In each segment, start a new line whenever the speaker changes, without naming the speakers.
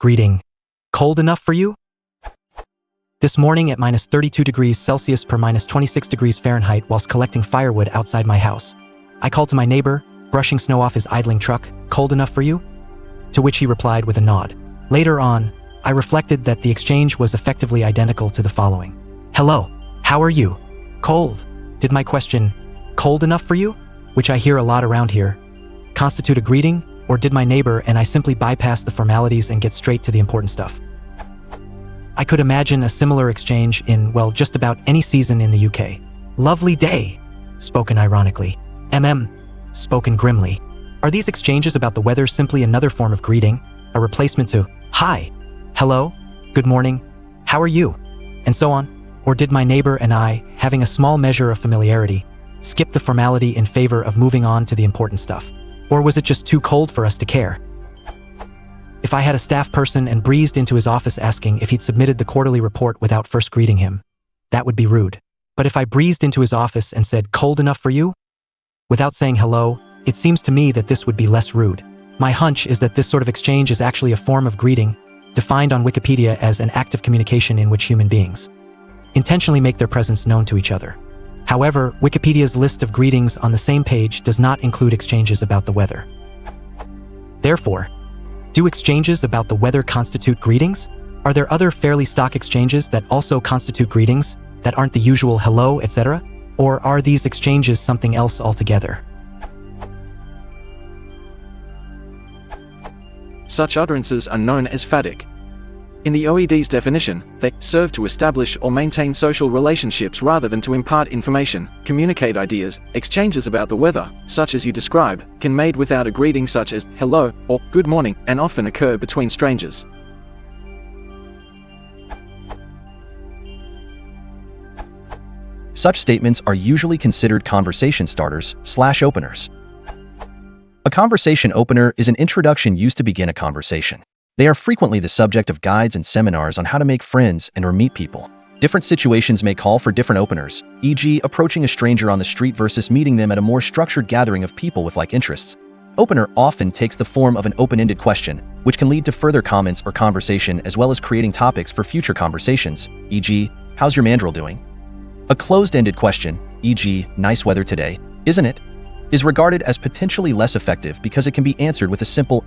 Greeting. Cold enough for you? This morning at -32°C per -26°F whilst collecting firewood outside my house, I called to my neighbor, brushing snow off his idling truck, "Cold enough for you?" To which he replied with a nod. Later on, I reflected that the exchange was effectively identical to the following. "Hello, how are you? Cold." Did my question, "Cold enough for you?" which I hear a lot around here, constitute a greeting, or did my neighbor and I simply bypass the formalities and get straight to the important stuff? I could imagine a similar exchange in, well, just about any season in the UK. "Lovely day," spoken ironically. Spoken grimly. Are these exchanges about the weather simply another form of greeting, a replacement to "Hi," "Hello," "Good morning," "How are you?" and so on? Or did my neighbor and I, having a small measure of familiarity, skip the formality in favor of moving on to the important stuff? Or was it just too cold for us to care? If I had a staff person and breezed into his office asking if he'd submitted the quarterly report without first greeting him, that would be rude. But if I breezed into his office and said, "Cold enough for you?" without saying hello, it seems to me that this would be less rude. My hunch is that this sort of exchange is actually a form of greeting, defined on Wikipedia as an act of communication in which human beings intentionally make their presence known to each other. However, Wikipedia's list of greetings on the same page does not include exchanges about the weather. Therefore, do exchanges about the weather constitute greetings? Are there other fairly stock exchanges that also constitute greetings, that aren't the usual hello, etc.? Or are these exchanges something else altogether?
Such utterances are known as phatic. In the OED's definition, they serve to establish or maintain social relationships rather than to impart information, communicate ideas. Exchanges about the weather, such as you describe, can be made without a greeting such as hello or good morning, and often occur between strangers.
Such statements are usually considered conversation starters/openers. A conversation opener is an introduction used to begin a conversation. They are frequently the subject of guides and seminars on how to make friends and/or meet people. Different situations may call for different openers, e.g. approaching a stranger on the street versus meeting them at a more structured gathering of people with like interests. Opener often takes the form of an open-ended question, which can lead to further comments or conversation as well as creating topics for future conversations, e.g., "How's your mandrill doing?" A closed-ended question, e.g., "Nice weather today, isn't it?" is regarded as potentially less effective because it can be answered with a simple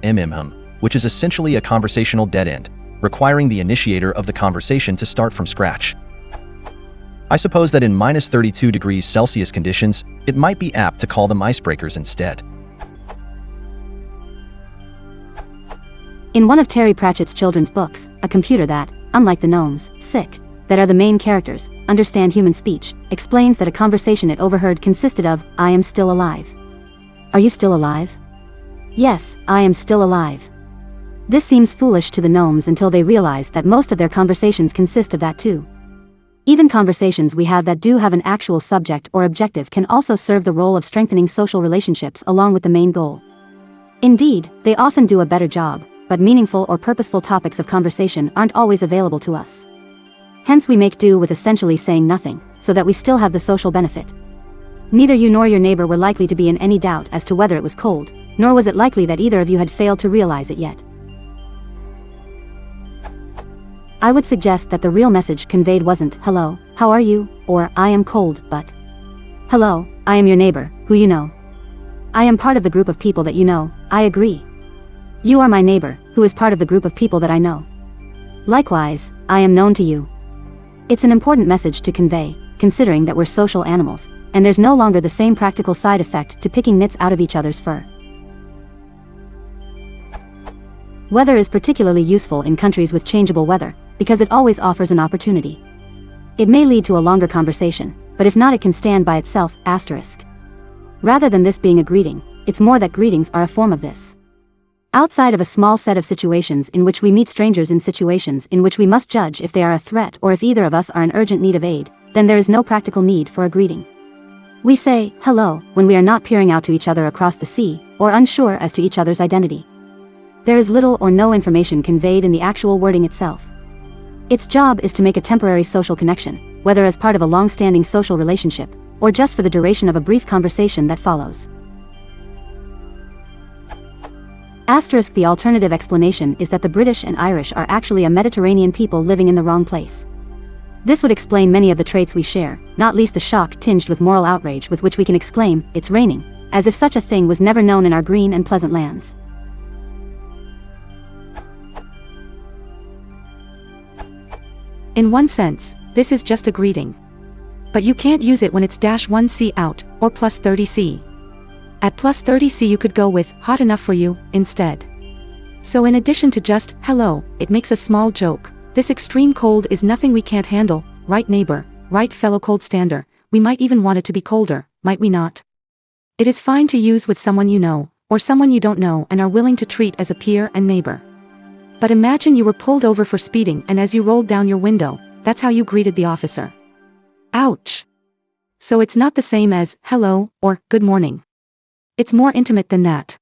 which is essentially a conversational dead end, requiring the initiator of the conversation to start from scratch. I suppose that in -32°C conditions, it might be apt to call them icebreakers instead.
In one of Terry Pratchett's children's books, a computer that, unlike the gnomes, that are the main characters, understand human speech, explains that a conversation it overheard consisted of, "I am still alive." Are you still alive? Yes, I am still alive. This seems foolish to the gnomes until they realize that most of their conversations consist of that too. Even conversations we have that do have an actual subject or objective can also serve the role of strengthening social relationships along with the main goal. Indeed, they often do a better job, but meaningful or purposeful topics of conversation aren't always available to us. Hence we make do with essentially saying nothing, so that we still have the social benefit. Neither you nor your neighbor were likely to be in any doubt as to whether it was cold, nor was it likely that either of you had failed to realize it yet. I would suggest that the real message conveyed wasn't, "Hello, how are you?" or "I am cold," but, "Hello, I am your neighbor, who you know. I am part of the group of people that you know, I agree. You are my neighbor, who is part of the group of people that I know. Likewise, I am known to you." It's an important message to convey, considering that we're social animals, and there's no longer the same practical side effect to picking nits out of each other's fur. Weather is particularly useful in countries with changeable weather, because it always offers an opportunity. It may lead to a longer conversation, but if not, it can stand by itself, *. Rather than this being a greeting, it's more that greetings are a form of this. Outside of a small set of situations in which we meet strangers in situations in which we must judge if they are a threat or if either of us are in urgent need of aid, then there is no practical need for a greeting. We say, "Hello," when we are not peering out to each other across the sea, or unsure as to each other's identity. There is little or no information conveyed in the actual wording itself. Its job is to make a temporary social connection, whether as part of a long-standing social relationship, or just for the duration of a brief conversation that follows. Asterisk the alternative explanation is that the British and Irish are actually a Mediterranean people living in the wrong place. This would explain many of the traits we share, not least the shock tinged with moral outrage with which we can exclaim, "It's raining," as if such a thing was never known in our green and pleasant lands.
In one sense, this is just a greeting. But you can't use it when it's -1°C out, or +30°C. At +30°C you could go with, "hot enough for you," instead. So in addition to just, "hello," it makes a small joke. This extreme cold is nothing we can't handle, right neighbor, right fellow cold stander, we might even want it to be colder, might we not? It is fine to use with someone you know, or someone you don't know and are willing to treat as a peer and neighbor. But imagine you were pulled over for speeding and as you rolled down your window, that's how you greeted the officer. Ouch! So it's not the same as, "hello," or, "good morning." It's more intimate than that.